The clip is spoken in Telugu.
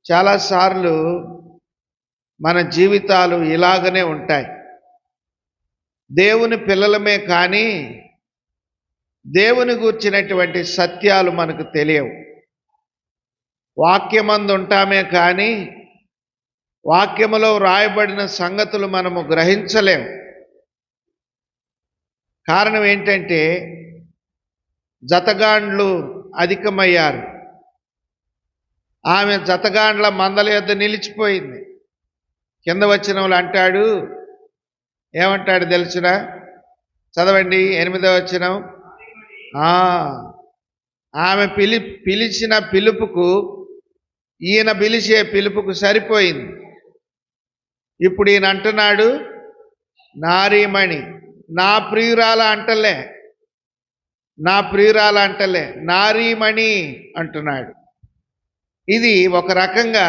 చాలాసార్లు మన జీవితాలు ఇలాగనే ఉంటాయి. దేవుని పిల్లలమే కానీ, దేవుని గూర్చినటువంటి సత్యాలు మనకు తెలియవు. వాక్యమందు ఉంటామే కానీ, వాక్యములో వ్రాయబడిన సంగతులు మనము గ్రహించలేము. కారణం ఏంటంటే, జతగాండ్లు అధికమయ్యారు. ఆమె జతగాండ్ల మందల యొద్ద నిలిచిపోయింది. కింద వచనంలో అంటాడు, ఏమంటాడు తెలుసునా? చదవండి 8వ వచనం. ఆమె పిలిచిన పిలుపుకు, ఈయన పిలిచే పిలుపుకు సరిపోయింది. ఇప్పుడు ఈయన అంటున్నాడు, నారీమణి. నా ప్రియురాల అంటలే, నారీమణి అంటున్నాడు. ఇది ఒక రకంగా